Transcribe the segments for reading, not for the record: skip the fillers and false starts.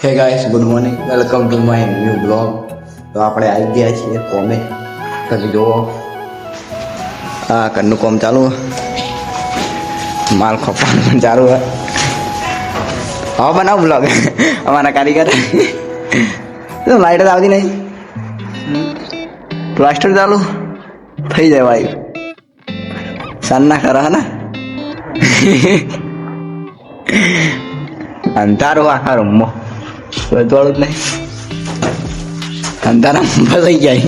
હે guys, good morning, welcome to my new blog. તો આપણે આવી ગયા છીએ કોમે. તમે જુઓ આ ઘરનું કોમ ચાલુ, માલ ખપવાનું પણ ચાલુ હોય. હા બનાવ બ્લોગ અમારા કારીગર. લાઇટ જ આવતી નહીં, પ્લાસ્ટર ચાલુ થઈ જાય ભાઈ. સાંજના ખરા ને અંધારું આખા રૂમમાં બધવાળું જ નહીં, અંધારા ફસાઈ જાય.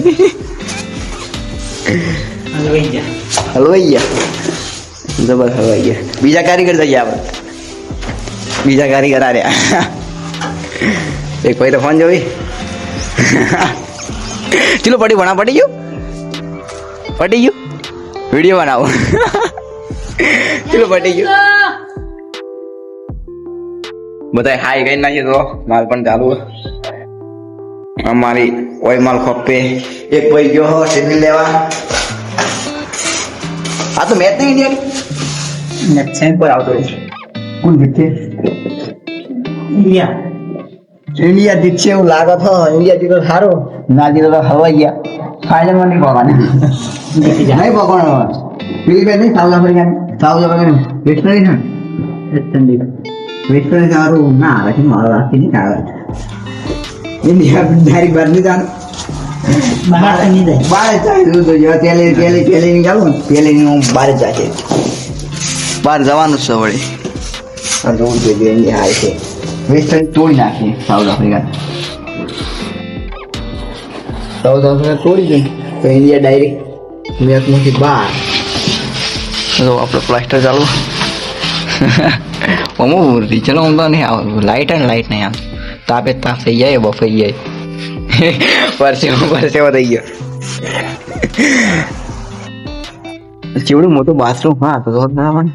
હલવાઈ ગયા જબર હલવાઈ ગયા. બીજા કારીગર જઈએ આપણે, બીજા કારીગર આ રહ્યા. એક ભાઈ તો ફોન જોઈ. ચલો પડી ભણા પડી ગયું વિડીયો બનાવો. ચલો પટી ગયું બધા હાઈ કઈ નાખીએ તો માલ પણ ચાલુ. અમારી ઓય માલ ખપે. એક ભાઈ ગયો હો સિડની લેવા. આ તો મેચ નહીં ઇન્ડિયા મેચ છે પર આવતો કોણ જીતે? ઇન્ડિયા જીતશે એવું લાગે તો. ઇન્ડિયા જીતો સારું, ના જીતો તો હલવાઈ ગયા. ફાઇનલમાં નહીં પકવાના, નહીં પકવાના. પેલી બેન નહીં south Africa West Indies West Indies સારું ના આવે છે. મારો રાખી નહીં આવે. ઇન્ડિયા ડાયરેક્ટ બહાર નહીં જવાનું, બહાર ચાલ્યું તો પેલી ની ચાલુ પેલી હું બહાર જ છે. બહાર જવાનું જ છે વળી. જોવું જોઈએ ઇન્ડિયા હારે છે. વેસ્ટ ઇન્ડિઝ તોડી નાખીએ સાઉથ આફ્રિકા. સાઉથ આફ્રિકા તોડી દે તો ઇન્ડિયા ડાયરેક્ટ મેચમાંથી બહાર. તો આપણે પ્લાસ્ટર ચાલુ. અમુક ચલો હું તો નહીં આવું. લાઇટ અને લાઇટ નહીં આમ તાપે તાપ થઈ જાય, બફાઈ જાય. પરસેવો થઈ ગયો. ચેવડું મોટું બાથરૂમ. હા તો ના પણ